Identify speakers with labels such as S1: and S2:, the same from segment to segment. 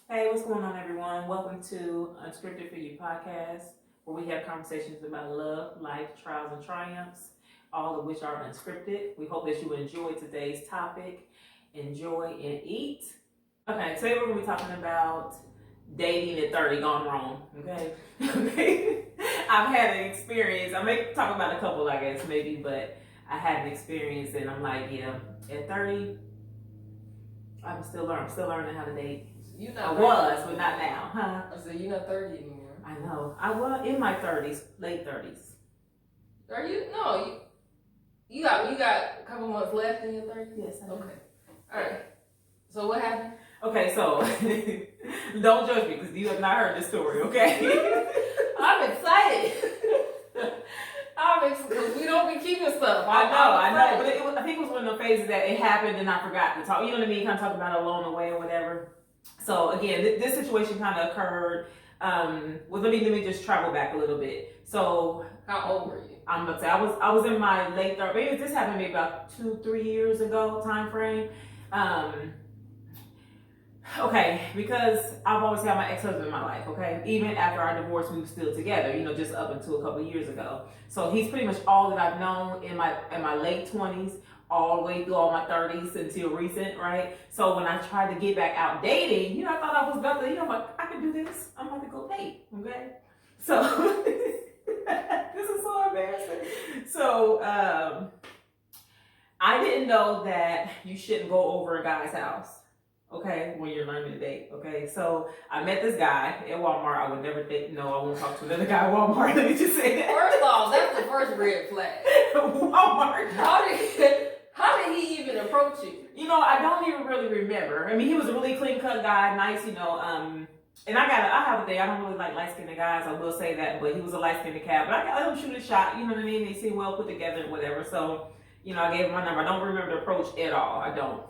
S1: Hey, what's going on, everyone? Welcome to Unscripted for You podcast, where we have conversations about love, life, trials, and triumphs, all of which are unscripted. We hope that you enjoy today's topic. Enjoy and eat. Okay, today we're going to be talking about dating at 30 gone wrong. Okay? Okay. I've had an experience. I may talk about a couple, I guess, maybe, but I had an experience, and I'm like, yeah, at 30, I'm still learning how to date.
S2: You not
S1: I was, but not now, huh?
S2: I said you're not 30 anymore.
S1: I know. I was in my 30s, late 30s.
S2: Are you? No, you got a couple months left in your 30s?
S1: Yes.
S2: Okay. All right. So what happened?
S1: Okay, so don't judge me because you have not heard this story, okay?
S2: I'm excited. Because we don't be keeping stuff.
S1: I know. But I think it was one of the phases that it happened and I forgot to talk. You know what I mean? Kind of talk about it along the way or whatever. So again, this situation kind of occurred. Let me just travel back a little bit. So
S2: how old were you?
S1: I'm gonna say I was in my late 30s. Maybe this happened maybe about 2-3 years ago time frame. Okay, because I've always had my ex-husband in my life, okay? Even after our divorce, we were still together, just up until a couple of years ago. So he's pretty much all that I've known in my late 20s, all the way through all my 30s until recent, right? So when I tried to get back out dating, I thought I was about to, I can do this. I'm about to go date, okay? So, this is so embarrassing. So, I didn't know that you shouldn't go over a guy's house. Okay, when you're learning to date. Okay, so I met this guy at Walmart. I would never think, no, I won't talk to another guy at Walmart. Let me just say that.
S2: First off, that's the first red flag.
S1: Walmart.
S2: How did he even approach you?
S1: I don't even really remember. I mean, he was a really clean cut guy, nice, and I have a thing. I don't really like light skinned guys. I will say that, but he was a light skinned cat. But I let him shoot a shot. You know what I mean? They seem well put together and whatever. So, I gave him my number. I don't remember the approach at all. I don't.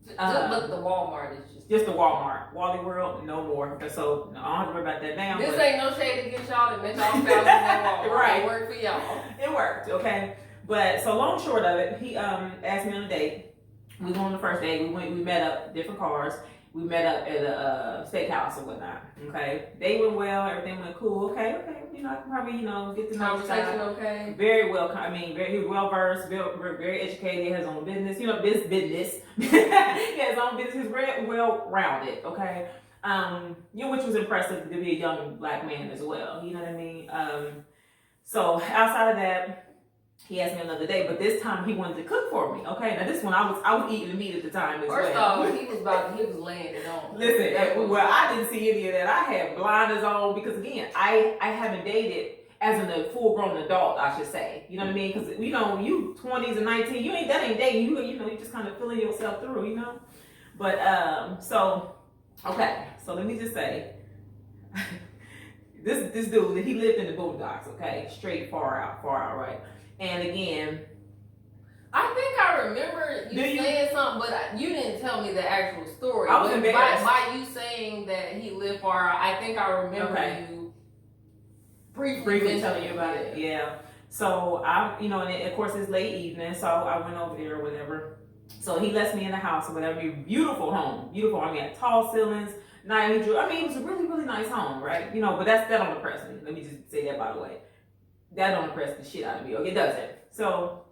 S2: Just look, the Walmart is
S1: just the Walmart. Wally World, no more. So no, I don't have to worry about that now.
S2: This ain't no shade against y'all that met y'all found in that Walmart.
S1: Right.
S2: It worked for y'all.
S1: It worked, okay. But so long short of it, he asked me on a date. We went on the first date. We met up, different cars. We met up at a steakhouse or whatnot. Okay. They went well, everything went cool. Okay. I can probably, get to know
S2: conversation okay.
S1: Very well. I mean, he was well versed, very educated. He has his own business. Business. He has his own business. He's very well rounded. Okay. Which was impressive to be a young black man as well. You know what I mean? So outside of that, he asked me another day, but this time he wanted to cook for me. Okay, now this one I was eating the meat at the time as
S2: First
S1: well.
S2: off, he was laying it on.
S1: Listen, I didn't see any of that. I had blinders on because again, I haven't dated as a full grown adult, I should say. You know what I mean? Because you 20s and 19, that ain't dating. You just kind of feeling yourself through. But so let me just say. This dude, he lived in the boondocks, okay? Straight far out, right? And again,
S2: I think I remember you saying something, but you didn't tell me the actual story.
S1: I was embarrassed.
S2: By you saying that he lived far out, I think I remember you briefly
S1: telling you about it. Yeah. So and of course it's late evening, so I went over there or whatever. So he lets me in the house or whatever. Beautiful home. Beautiful. I mean, had tall ceilings. It was a really, really nice home, right? But that don't impress me. Let me just say that, by the way. That don't impress the shit out of me. Okay, it doesn't. So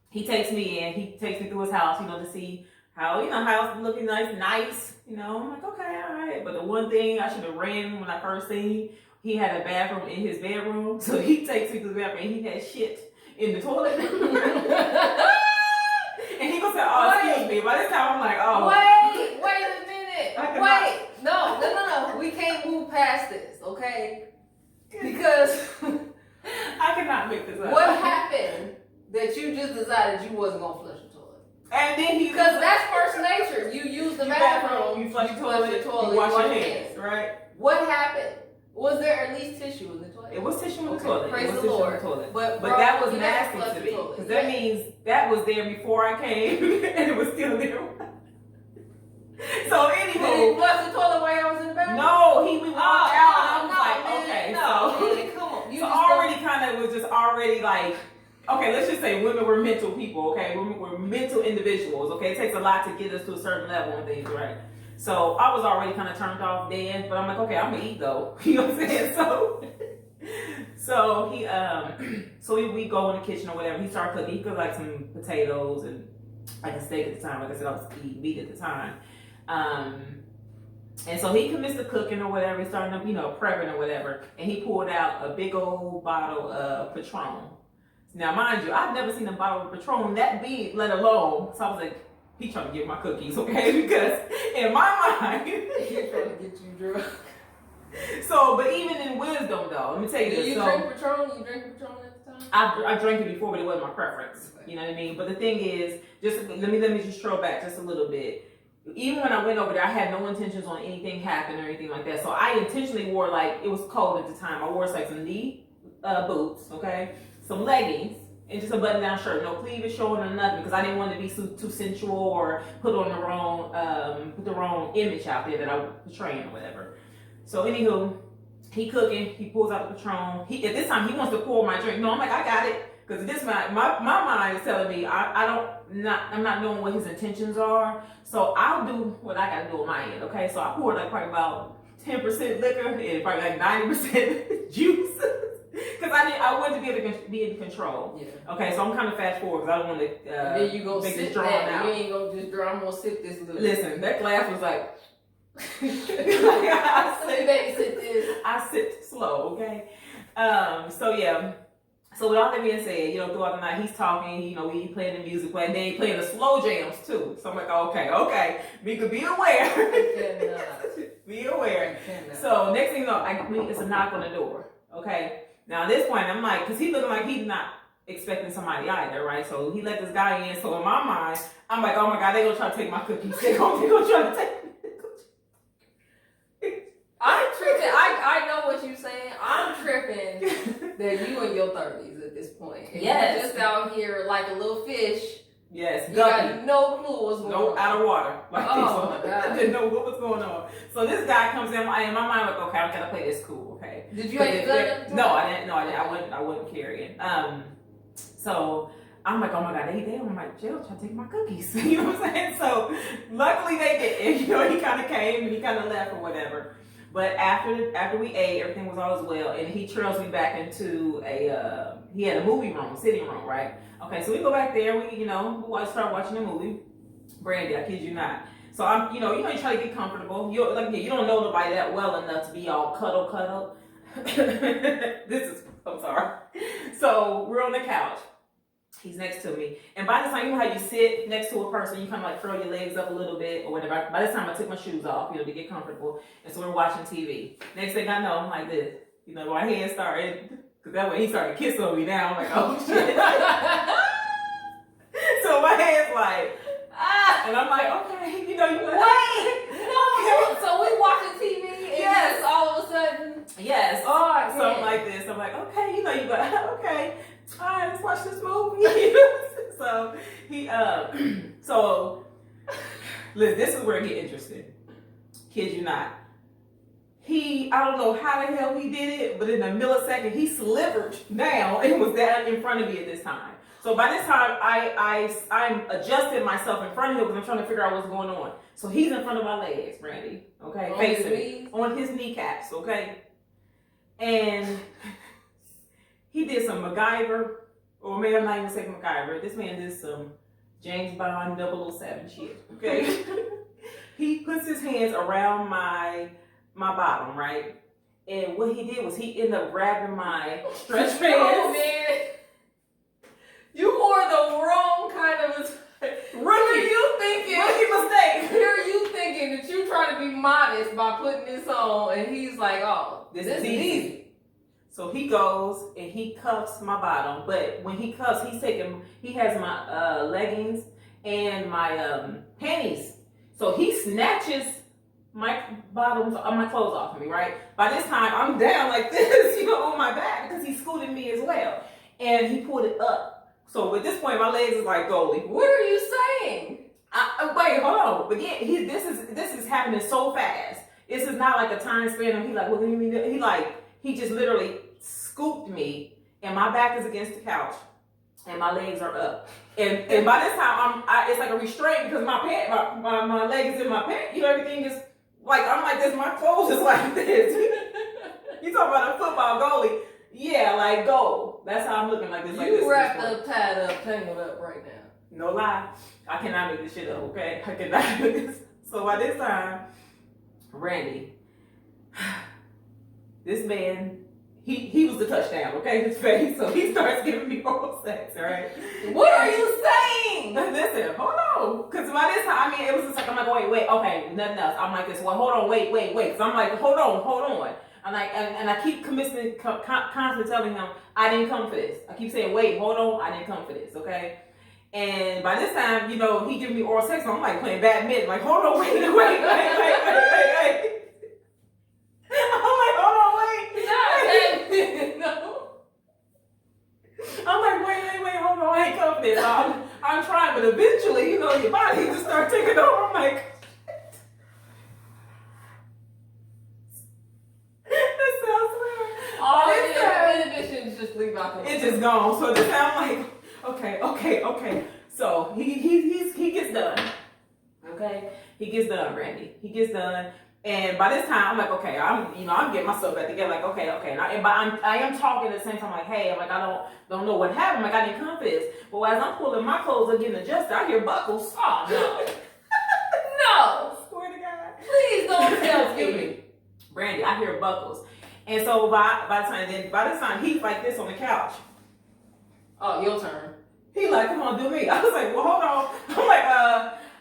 S1: he takes me in. He takes me through his house, to see how, house looking nice. I'm like, okay, all right. But the one thing I should have ran when I first seen, he had a bathroom in his bedroom. So he takes me to the bathroom and he had shit in the toilet. And he goes, excuse me. By this time, I'm like, oh.
S2: Wait a minute. Wait. No. We can't move past this, okay? Because
S1: I cannot make this up.
S2: What happened that you just decided you wasn't gonna flush the toilet?
S1: And then
S2: because that's first nature. You use the bathroom,
S1: you flush the toilet, you wash your hands, right?
S2: What happened? Was there at least tissue in the toilet?
S1: It was tissue in the toilet.
S2: Praise the Lord. But
S1: that was nasty to me because that means that was there before I came and it was still there. So anyway,
S2: did he flush the toilet while I was in the bathroom?
S1: No, we walked out and I was like, okay,
S2: come on.
S1: So already kind of was just already like, okay, let's just say women were mental people, okay? We're mental individuals, okay? It takes a lot to get us to a certain level and things, right? So I was already kind of turned off then, but I'm like, okay, I'm gonna eat though. You know what I'm saying? So he so we go in the kitchen or whatever. He started cooking. He cooked like some potatoes and like a steak at the time. Like I said, I was eating meat at the time. And so he commenced to cooking or whatever. He started, prepping or whatever. And he pulled out a big old bottle of Patron. Now, mind you, I've never seen a bottle of Patron that big, let alone. So I was like, he trying to get my cookies, okay? Because in my mind,
S2: he's trying to get you drunk.
S1: So, but even in wisdom, though, let me tell you this.
S2: Do you drink Patron? You drink Patron at the time?
S1: I drank it before, but it wasn't my preference.
S2: Okay.
S1: You know what I mean? But the thing is, just let me just throw back just a little bit. Even when I went over there, I had no intentions on anything happening or anything like that. So I intentionally wore, like, it was cold at the time. I wore like some knee boots, okay, some leggings, and just a button-down shirt. No cleavage showing or nothing, because I didn't want to be too sensual or put the wrong image out there that I was portraying or whatever. So anywho, he cooking, he pulls out the Patron. At this time, he wants to pour my drink. No, I'm like, I got it. Because at this my mind is telling me I'm not knowing what his intentions are. So I'll do what I gotta do on my end, okay? So I poured like probably about 10% liquor and probably like 90% juice. Because I wanted to be able to be in control. Yeah. Okay, so I'm kind of fast forward because I don't want to
S2: then you gonna
S1: make
S2: sit
S1: this drawn out.
S2: You ain't gonna just draw. I'm gonna sip this little.
S1: Listen, that glass was like. I sit slow, okay? So yeah. So with all that being said, throughout the night he's talking, we playing the music, and then he playing the slow jams too. So I'm like, okay, Mica, be aware. Be aware. So next thing you know, it's a knock on the door. Okay. Now at this point, I'm like, because he looking like he's not expecting somebody either, right? So he let this guy in. So in my mind, I'm like, oh my God, they gonna try to take my cookies. They gonna try to take.
S2: I'm tripping. I know what you're saying. I'm tripping that you in your 30s at this point. And
S1: yes.
S2: You're just out here like a little fish.
S1: Yes.
S2: You got no clue what's going on.
S1: Out of water. Like
S2: oh my God.
S1: I didn't know what was going on. So this guy comes in my mind like, okay, I gotta play this cool, okay.
S2: Did you have a gun at the time?
S1: No, I didn't. I wasn't carrying. So I'm like, oh my God, they on my jail trying to take my cookies. You know what I'm saying? So luckily they didn't. He kind of came and he kind of left or whatever. But after we ate, everything was all as well, and he trails me back into he had a movie room, sitting room, right? Okay, so we go back there, we start watching the movie. Brandy, I kid you not. So I'm, you try to get comfortable. You don't know nobody that well enough to be all cuddle. I'm sorry. So we're on the couch. He's next to me. And by the time, how you sit next to a person, you kind of like throw your legs up a little bit or whatever. By this time, I took my shoes off, to get comfortable. And so we're watching TV. Next thing I know, I'm like this. My hands started, because that way he started kissing on me now. I'm like, oh shit. So my hand's like, and I'm like, okay,
S2: wait, no. So we watching TV and yes, all of a sudden.
S1: Yes.
S2: Oh,
S1: so I'm like this. I'm like, okay, you go, okay. All right, let's watch this movie. So listen, this is where it get interesting. Kid you not. I don't know how the hell he did it, but in a millisecond, he slivered down and was down in front of me at this time. So by this time, I'm adjusting myself in front of him because I'm trying to figure out what's going on. So he's in front of my legs, Brandy. Okay, facing me on his kneecaps. Okay, and he did some MacGyver, or maybe I'm not even saying MacGyver. This man did some James Bond 007 shit. Okay, he puts his hands around my bottom, right? And what he did was he ended up grabbing my stretch pants.
S2: Oh man. You wore the wrong kind of
S1: rookie mistake.
S2: Here you thinking that you trying to be modest by putting this on, and he's like, "Oh, this is easy."
S1: So he goes and he cuffs my bottom, but when he cuffs, he has my leggings and my panties. So he snatches my bottoms, my clothes off of me, right? By this time, I'm down like this, on my back because he scooted me as well, and he pulled it up. So at this point, my legs is like goalie.
S2: What are you saying?
S1: Wait, hold on. But yeah, this is happening so fast. This is not like a time span of he like, what do you mean? He just literally scooped me, and my back is against the couch. and my legs are up. And by this time, it's like a restraint because my leg is in my pants. You know, everything is like, I'm like this, my clothes is like this. You talking about a football goalie. Yeah, like goal. That's how I'm looking like this.
S2: You wrapped up, tied up, tangled up right now.
S1: No lie. I cannot make this shit up, okay? I cannot make this. So by this time, Randy, this man, he was the touchdown, okay? His face. So he starts giving me oral sex, all right?
S2: What are you saying?
S1: Listen, hold on. Because by this time, I mean, it was just like, I'm like, wait, okay, nothing else. I'm like this, well, hold on, wait. Because I'm like, hold on. I'm like, and I keep constantly telling him, I didn't come for this. I keep saying, wait, hold on, I didn't come for this, okay? And by this time, you know, he giving me oral sex, so I'm like playing badminton, like, hold on, wait. I'm like, hold on, wait.
S2: No.
S1: I'm like, wait, hold on, I ain't come for this. I'm trying, but eventually, you know, your body just starts taking over. I'm like, this sounds weird.
S2: All the inhibitions just leave out the way.
S1: It's just gone. So this time I'm like, okay. So he gets done. Okay? He gets done, Randy. He gets done. And by this time, I'm like, okay, I'm getting myself back together. Like, okay. And I am talking at the same time, like, hey, I'm like, I don't know what happened. Like, I didn't come for this. But as I'm pulling my clothes and getting adjusted, I hear buckles.
S2: Oh, no. No.
S1: Swear to God.
S2: Please don't tell me.
S1: Brandy, I hear buckles. And so by this time, he's like this on the couch.
S2: Oh, your turn.
S1: He like, come on, do me. I was like, well, hold on. I'm like,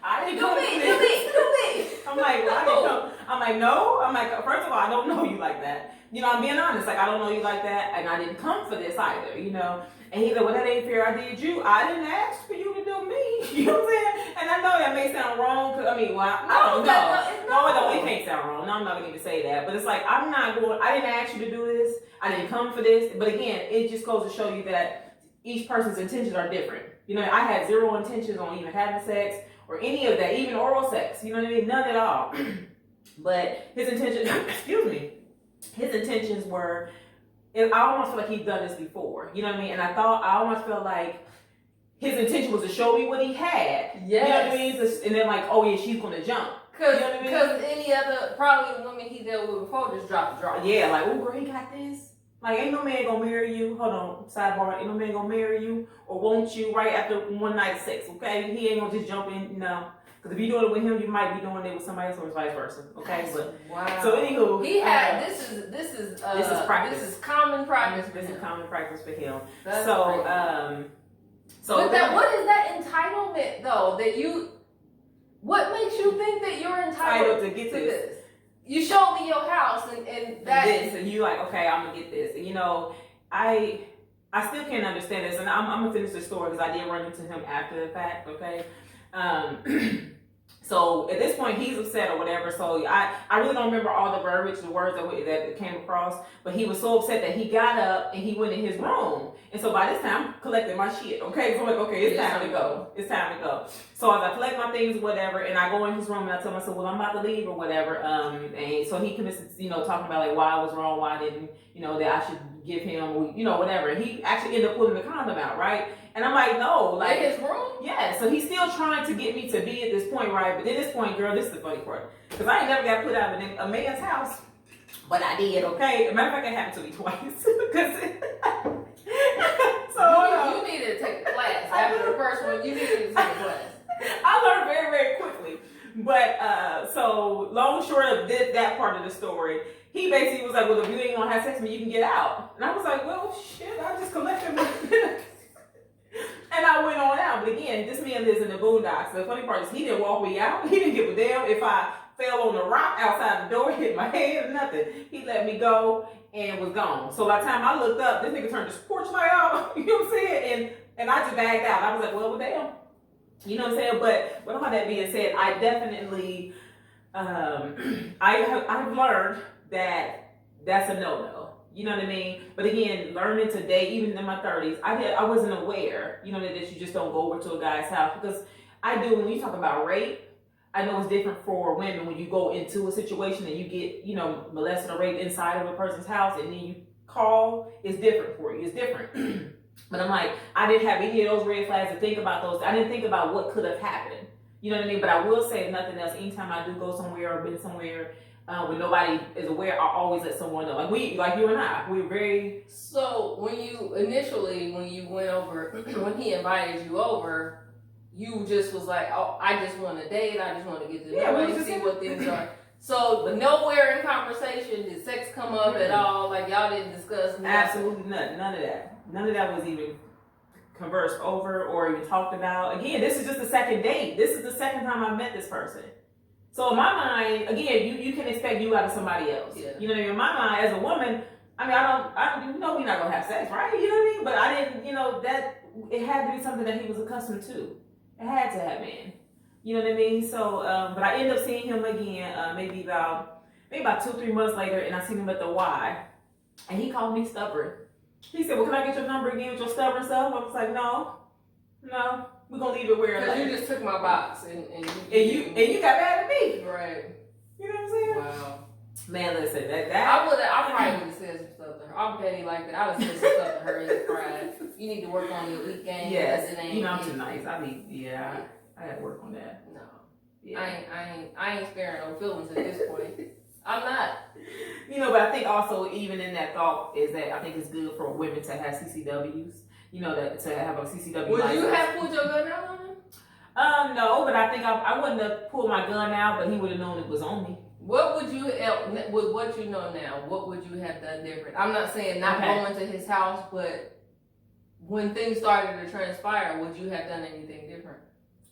S1: I didn't come for this.
S2: Do me.
S1: I'm like, well, I didn't come. I'm like, no. I'm like, first of all, I don't know you like that. You know, I'm being honest. Like, I don't know you like that, and I didn't come for this either, you know. And he's like, well, that ain't fair. I did you. I didn't ask for you to do me. You know what I'm saying? And I know that may sound wrong. Cause, I mean, well, I don't know. No, it can't sound wrong. No, I'm not going to even say that. But it's like, I didn't ask you to do this. I didn't come for this. But again, it just goes to show you that each person's intentions are different. You know, I had zero intentions on even having sex or any of that, even oral sex. You know what I mean? None at all. But his intentions, his intentions were, I almost feel like he'd done this before. You know what I mean? And I almost felt like his intention was to show me what he had.
S2: Yes.
S1: You know what I mean? And then like, oh yeah, she's going to jump.
S2: Because
S1: you know what I mean?
S2: any other, probably women he dealt with before just dropped the draw.
S1: Yeah, like, oh girl, he got this. Like, ain't no man gonna marry you. Hold on, sidebar. Ain't no man gonna marry you or want you right after one night of sex, okay? He ain't gonna just jump in, no. Because if you're doing it with him, you might be doing it with somebody else or vice versa, okay? But
S2: wow.
S1: So anywho,
S2: he had this is
S1: practice.
S2: This is common practice.
S1: This is common practice for him.
S2: That's
S1: so
S2: crazy.
S1: So
S2: but what is that entitlement though? What makes you think that you're entitled
S1: to get this?
S2: You showed me your house and that
S1: this, and you like, okay, I'm gonna get this. And you know, I still can't understand this, and I'm gonna finish the story because I did run into him after the fact. Okay, so at this point he's upset or whatever. So I really don't remember all the verbiage, the words that came across, but he was so upset that he got up and he went in his room. And so by this time I'm collecting my shit. Okay, so I'm like, okay, it's time to go. It's time to go. So as I collect my things, whatever, and I go in his room and I tell myself, well, I'm about to leave or whatever. And so he commits to, talking about like why I was wrong, why I didn't, that I should give him, whatever. He actually ended up pulling the condom out, right? And I'm like, no, like
S2: in his room?
S1: Yeah. So he's still trying to get me to be at this point, right? But at this point, girl, this is the funny part. Because I ain't never got put out of a man's house. But I did, okay? As a matter of fact, it happened to me twice.
S2: So you needed to take a class. After the first one, you needed to take a class.
S1: I learned very, very quickly. But so long short of that part of the story, he basically was like, well, if you ain't gonna have sex with me, you can get out. And I was like, well, shit, I just collected my and I went on out. But again, this man lives in the boondocks. So the funny part is he didn't walk me out. He didn't give a damn if I fell on the rock outside the door, hit my head or nothing. He let me go and was gone. So by the time I looked up, this nigga turned his porch light off. You know what I'm saying? And I just bagged out. I was like, well, damn. You know what I'm saying? But with all that being said, I definitely, I've learned that that's a no-no. You know what I mean? But again, learning today, even in my 30s, I wasn't aware, that you just don't go over to a guy's house. Because when you talk about rape, I know it's different for women when you go into a situation and you get, molested or raped inside of a person's house and then you call, it's different for you. It's different. But I'm like, I didn't have any of those red flags to think about those. I didn't think about what could have happened. You know what I mean? But I will say, if nothing else, anytime I do go somewhere or been somewhere when nobody is aware, I always let someone know. Like you and I, we're very.
S2: So when you went over, when he invited you over, you just was like, oh, I just want to date. I just want to get to know you, see what things are. So nowhere in conversation did sex come up at all. Like y'all didn't discuss nothing.
S1: Absolutely nothing. None of that. None of that was even conversed over or even talked about. Again, this is just the second date. This is the second time I've met this person. So in my mind, again, you can expect you out of somebody else.
S2: Yeah.
S1: You know what I mean? In my mind, as a woman, I mean, I don't, you know, we're not gonna have sex, right? You know what I mean? But I didn't, you know, that it had to be something that he was accustomed to. It had to have been. You know what I mean? So, but I ended up seeing him again, maybe about 2-3 months later, and I seen him at the Y, and he called me stubborn. He said, well, can I get your number again with your stubborn self? I was like, no, we're gonna leave it where it is.
S2: Because you just took my box and
S1: you got mad at me.
S2: Right.
S1: You know what I'm saying?
S2: Wow.
S1: Man, listen, that
S2: I probably would have said some stuff to her. I'm petty like that. I would have said some stuff to her and cried. You need to work on your weak game.
S1: Yes, you know, I'm too nice. I mean, yeah, I had to work on that.
S2: No.
S1: Yeah.
S2: I ain't sparing no feelings at this point. I'm not.
S1: You know, but I think also even in that thought is that I think it's good for women to have CCWs. You know, that to have a CCW.
S2: Would
S1: license.
S2: you have pulled your gun out on him?
S1: No, but I think I wouldn't have pulled my gun out, but he would have known it was on me.
S2: What would you, with what you know now, what would you have done different? I'm not saying not going to his house, but when things started to transpire, would you have done anything different?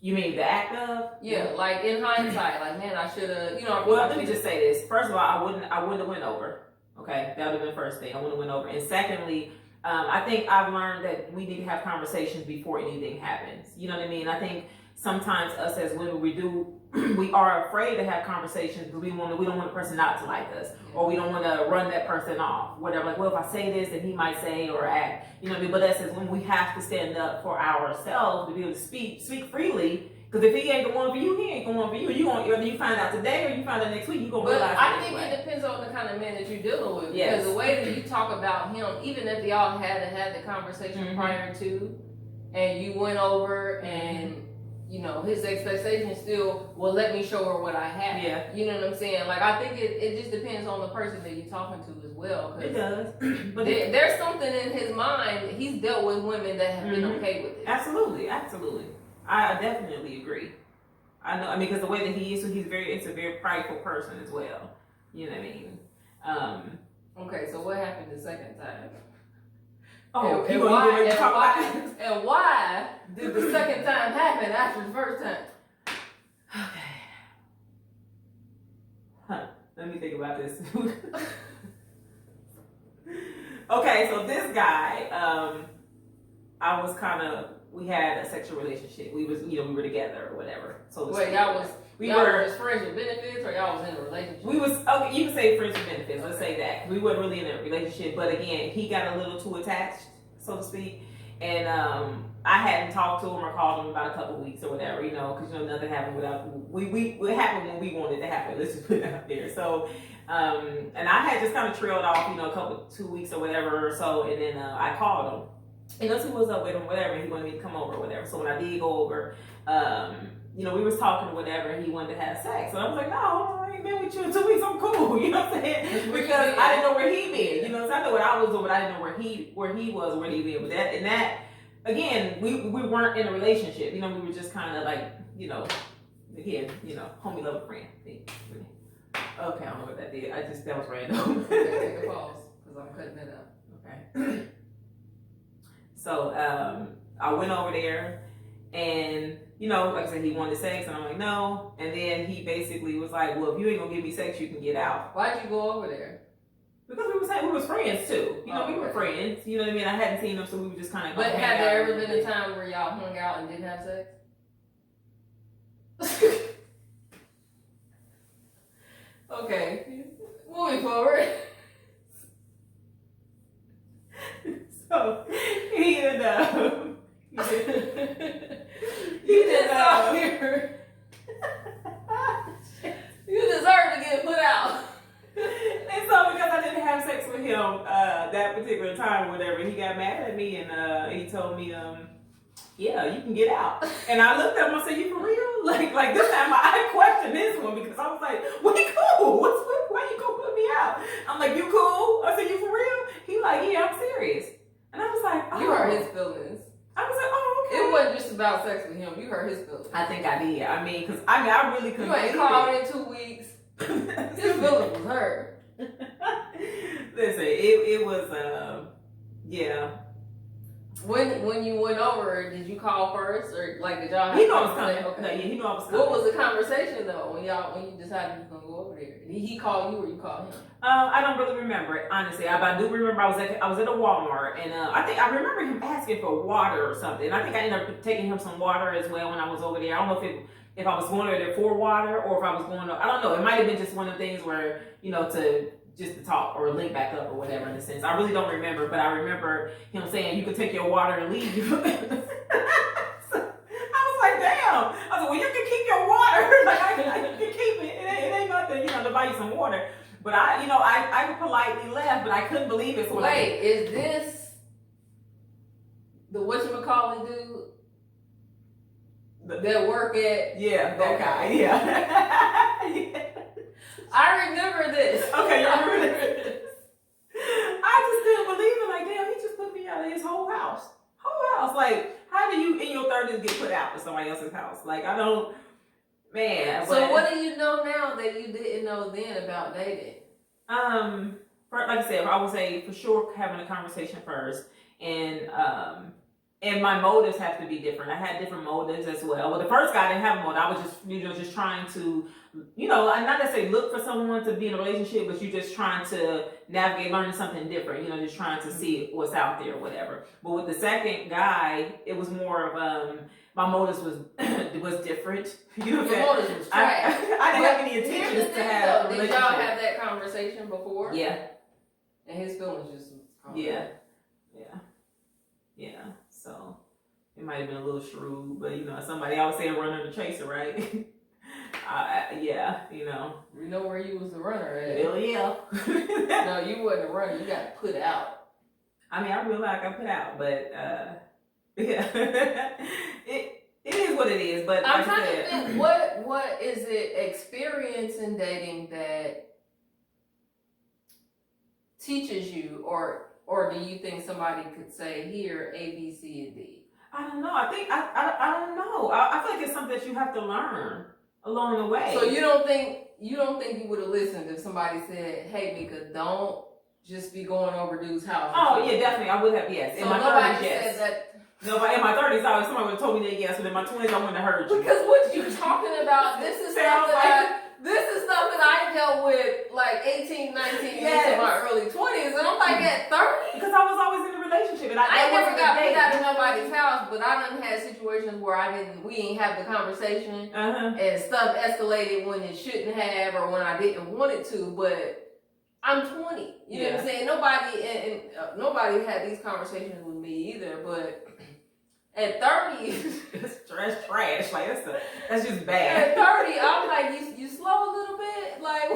S1: You mean the act of?
S2: Yeah, like in hindsight, like man, I should have, you know.
S1: Well, let me just say this. First of all, I wouldn't have went over. Okay, that would have been first thing. I wouldn't have went over. And secondly, I think I've learned that we need to have conversations before anything happens. You know what I mean? I think sometimes us as women, we are afraid to have conversations because we don't want the person not to like us, or we don't want to run that person off. Whatever. Like, well, if I say this, then he might say or act. You know what I mean? But that's when we have to stand up for ourselves to be able to speak freely. Because if he ain't the one for you, he ain't the one for you. You gonna, whether you find out today or you find out next week, you gonna realize.
S2: But I think it depends on the kind of man that you're dealing with. Yes. Because the way that you talk about him, even if y'all had the conversation prior to, and you went over and you know his expectation still, well, let me show her what I have. Yeah. You know what I'm saying? Like I think it just depends on the person that you're talking to as well.
S1: It does. But
S2: there's something in his mind. He's dealt with women that have been okay with it.
S1: Absolutely. I definitely agree. I know. I mean, because the way that he is, so it's a very prideful person as well. You know what I mean?
S2: Okay, so what happened the second time?
S1: Oh,
S2: and why did the second time happen after the first time?
S1: Okay. Let me think about this. Okay, so this guy, we had a sexual relationship. We were together or whatever. So
S2: wait, y'all were just friends with benefits, or y'all was in a relationship?
S1: We was okay. You can say friends with benefits. Let's say that we weren't really in a relationship, but again, he got a little too attached, so to speak, and I hadn't talked to him or called him about a couple weeks or whatever, because nothing happened without it happened when we wanted it to happen. Let's just put it out there. So, and I had just kind of trailed off, 2 weeks or whatever or so, and then I called him. See what's up with him, whatever, and he wanted me to come over or whatever. So when I did go over, we was talking or whatever, and he wanted to have sex. So I was like, no, I ain't been with you in 2 weeks, I'm cool, you know what I'm saying? Because I didn't know where he been, so I know what I was doing, but I didn't know where he was, where he been. But that, again, we weren't in a relationship, we were just kind of like, again, homie, lover, friend. Okay, I don't know what that did, that was random.
S2: Okay, take a pause, because I'm cutting it up.
S1: Okay. So I went over there, and like I said, he wanted sex, and I'm like, no. And then he basically was like, well, if you ain't gonna give me sex, you can get out.
S2: Why'd you go over there?
S1: Because we was friends too. We were friends. You know what I mean? I hadn't seen him, so we were just kind of.
S2: But had there ever been a time where y'all hung out and didn't have sex? Okay, moving forward.
S1: So he ended up.
S2: You deserve to get put out.
S1: And so because I didn't have sex with him that particular time, or whatever, he got mad at me and he told me, yeah, you can get out. And I looked at him and said, you for real? Like this time I questioned this one because I was like, we cool. Why you gonna put me out? I'm like, you cool? I said, you for real? He like, yeah, I'm serious. And I was like, oh.
S2: You hurt his feelings.
S1: I was like, oh, okay.
S2: It wasn't just about sex with him. You hurt his feelings.
S1: I think I did. I mean, because I really couldn't.
S2: You ain't called in 2 weeks. His feelings was hurt.
S1: Listen, it was, yeah.
S2: When you went over, did you call first, or like did y'all have?
S1: He knew I was coming.
S2: Okay.
S1: No, yeah, he knew I was coming.
S2: What was the conversation though when you decided you was gonna go over there? Did he call you or you called him?
S1: I don't really remember it, honestly. I do remember I was at a Walmart, and I remember him asking for water or something. And I think I ended up taking him some water as well when I was over there. I don't know if I was going over there for water or if I was going to, I don't know. It might have been just one of the things where, just to talk or link back up or whatever in a sense. I really don't remember, but I remember him saying you could take your water and leave. So, I was like, damn. I was like, well, you can keep your water. Like, you can keep it. It ain't nothing, to buy you some water. But I politely left, but I couldn't believe it. So
S2: wait, is this the whatchamacallit dude that work at?
S1: Yeah, that guy. Yeah. Yeah.
S2: I remember this.
S1: Okay, I remember this. I just couldn't believe it. Like, damn, he just put me out of his whole house. Like, how do you in your 30s get put out of somebody else's house? Like, I don't, man.
S2: So what do you know now that you didn't know then about dating?
S1: Like I said, I would say for sure having a conversation first, and my motives have to be different. I had different motives as well. Well, the first guy didn't have a motive. I was just trying to, not necessarily look for someone to be in a relationship, but you're just trying to navigate, learning something different. Just trying to see what's out there or whatever. But with the second guy, it was more of my motives was different.
S2: Your motives was trash.
S1: I didn't have any intentions to have a relationship.
S2: Did y'all have that conversation before?
S1: Yeah.
S2: And his feelings just
S1: yeah. So it might have been a little shrewd, but somebody always saying runner to chaser, right? Yeah.
S2: We know where you was the runner at.
S1: Hell yeah.
S2: No, you wasn't a runner. You got put out.
S1: I mean, I realize I got put out, but yeah, it is what it is. But
S2: I'm trying to think, what is it experience in dating that teaches you, or do you think somebody could say here A, B, C, and D?
S1: I don't know. I think I don't know. I feel like it's something that you have to learn along the way.
S2: So you don't think you would have listened if somebody said, "Hey, Mica, don't just be going over dude's house."
S1: Oh yeah, definitely. I would have, yes.
S2: So
S1: in my
S2: nobody
S1: 30s, yes.
S2: said that.
S1: No, but in my 30s, somebody would have told me that yes. But in my 20s, I wouldn't have heard you.
S2: Because what you talking about? This is stuff that I dealt with like 18, 19 years in my early 20s, and I'm like at 30.
S1: Because I was always in a relationship, and
S2: I never got put out of nobody's house, but I done had situations where we didn't have the conversation, and stuff escalated when it shouldn't have, or when I didn't want it to. But I'm 20, you know what I'm saying? Nobody had these conversations with me either, but. At 30,
S1: that's trash. Like that's just bad.
S2: At 30, I'm like, you slow a little bit, like.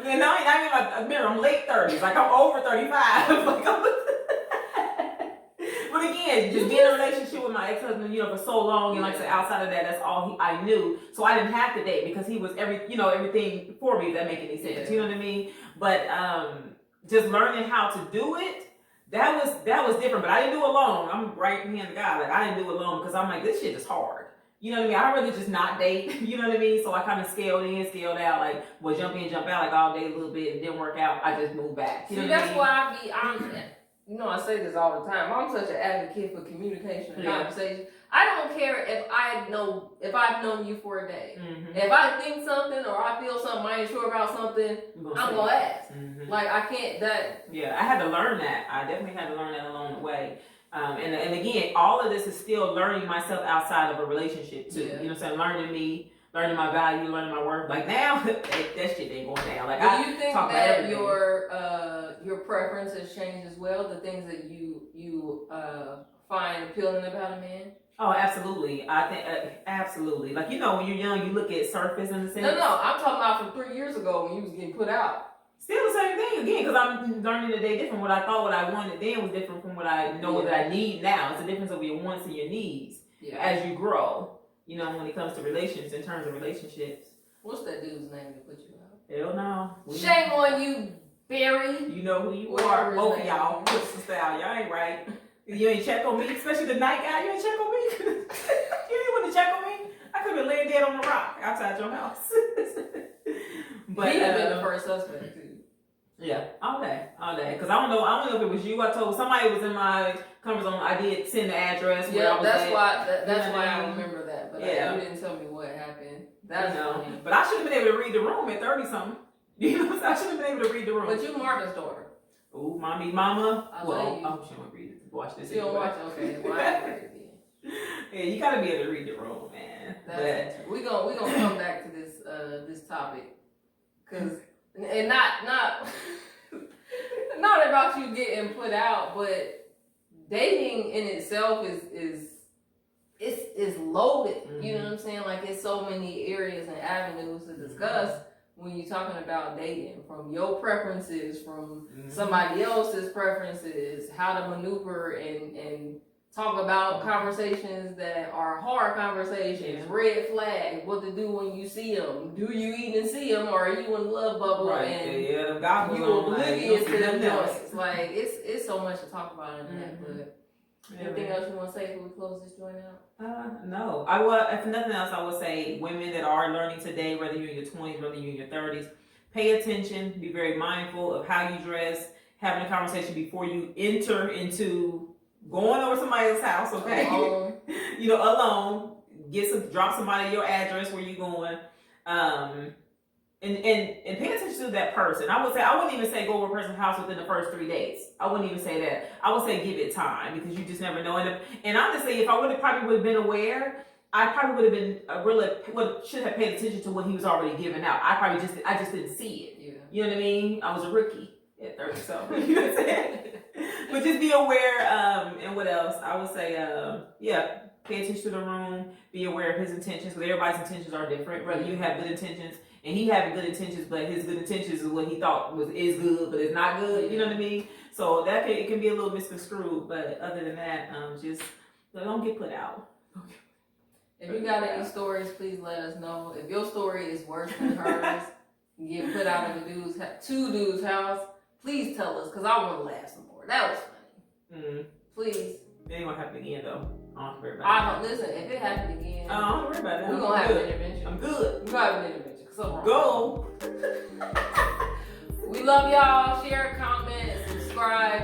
S1: And I'm late 30s. Like I'm over 35. Like but again, just being in a relationship with my ex-husband, for so long, and like I said, outside of that, that's all I knew. So I didn't have to date because he was everything for me. If that make any sense, you know what I mean? But just learning how to do it. That was different, but I didn't do it alone. I'm right hand guy. Like I didn't do it alone because I'm like, this shit is hard. You know what I mean? I'd rather just not date. You know what I mean? So I kind of scaled in, scaled out. Like, well, jump in, jump out, like all day a little bit, and didn't work out. I just moved back. You know
S2: that's why I say this all the time. I'm such an advocate for communication and conversation. I don't care if I've known you for a day. Mm-hmm. If I think something or I feel something I ain't sure about something, I'm gonna ask. Mm-hmm. Like I can't that.
S1: Yeah, I had to learn that. I definitely had to learn that along the way. And again, all of this is still learning myself outside of a relationship too. Yeah. You know what I'm saying? Learning me, learning my value, learning my worth. Like now, that shit ain't going down. Like
S2: do you think that your preference has changed as well? The things that you find appealing about a man?
S1: Oh, absolutely. I think absolutely. Like when you're young, you look at surface in the sense.
S2: No, I'm talking about from 3 years ago when you was getting put out.
S1: Still the same thing again, because I'm learning today different. What I thought what I wanted then was different from what I know that I need now. It's a difference of your wants and your needs as you grow. You know, when it comes to relations, in terms of relationships.
S2: What's that dude's name that put you out?
S1: Hell no.
S2: Shame on you, Barry.
S1: You know who you are. Both of y'all. Sister style. Y'all ain't right. You ain't check on me, especially the night guy. You ain't check on me. You didn't want to check on me. I could have been laying dead on the rock outside your house. But
S2: he had been the first suspect too.
S1: Yeah, all day. Because I don't know if it was you. I told somebody was in my comfort zone. I did send the address.
S2: Yeah,
S1: where I was
S2: that's
S1: at.
S2: That's why I remember that. But you didn't tell me what happened. That's funny.
S1: But I should have been able to read the room at 30 something. You know, I should have been able to read the room.
S2: But you Martha's daughter.
S1: Ooh, mommy, mama.
S2: I love you.
S1: Oh, she don't read it. Watch this.
S2: She don't watch it. Okay, well, I read it then.
S1: Yeah, you gotta be able to read the room, man.
S2: We gonna come back to this topic, and not not about you getting put out, but dating in itself is loaded. Mm-hmm. You know what I'm saying? Like it's so many areas and avenues to discuss when you're talking about dating, from your preferences, from somebody else's preferences, how to maneuver and talk about conversations that are hard conversations, red flags, what to do when you see them. Do you even see them, or are you in the love bubble and you oblivious to them joints? Like it's so much to talk about in that. But anything else you want to say before we close this joint out?
S1: No. If nothing else, I would say women that are learning today, whether you're in your 20s, whether you're in your 30s, pay attention, be very mindful of how you dress, having a conversation before you enter into going over somebody else's house, okay? Alone. You know, alone. Drop somebody your address where you're going. And pay attention to that person. I wouldn't even say go over a person's house within the first 3 days. I wouldn't even say that. I would say give it time, because you just never know. And honestly, if I would have been aware, I probably would have been should have paid attention to what he was already giving out. I just didn't see it. Yeah. You know what I mean? I was a rookie at 30, so you know what I'm saying? But just be aware. And what else? I would say, pay attention to the room. Be aware of his intentions, because everybody's intentions are different. Whether you have good intentions. And he having good intentions, but his good intentions is what he thought is good, but it's not good. You know what I mean? So it can be a little misconstrued. But other than that, just don't get put out.
S2: If you got any stories, please let us know. If your story is worse than hers, getting put out of two dudes' house, please tell us, because I want to laugh some more. That was funny. Please.
S1: It ain't gonna happen again though. I don't worry about it.
S2: Listen, if it happened again,
S1: I don't worry about it.
S2: We're gonna have an intervention.
S1: I'm good.
S2: We're gonna have an intervention.
S1: Go.
S2: We love y'all. Share, comment, subscribe.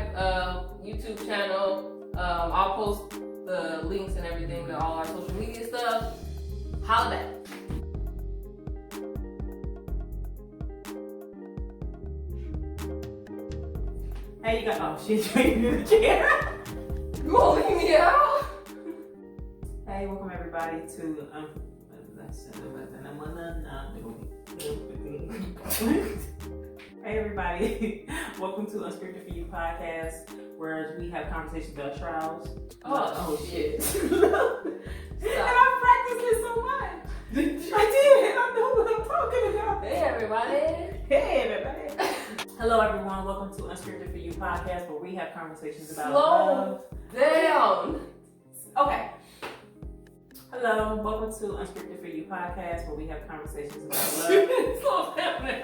S2: YouTube channel. I'll post the links and everything to all our social media stuff. Holla back.
S1: Hey, you got she's drinking in the chair.
S2: You won't leave me out.
S1: Hey, welcome everybody to Hey everybody, welcome to Unscripted For You podcast, where we have conversations about trials. Oh shit. And I practiced this so much. I did, and I know what I'm talking about.
S2: Hey everybody.
S1: Hello everyone, welcome to Unscripted For You podcast, where we have conversations about
S2: love. Down.
S1: Okay. Hello, welcome to Unscripted For You podcast, where we have conversations about love.
S2: Slow down now.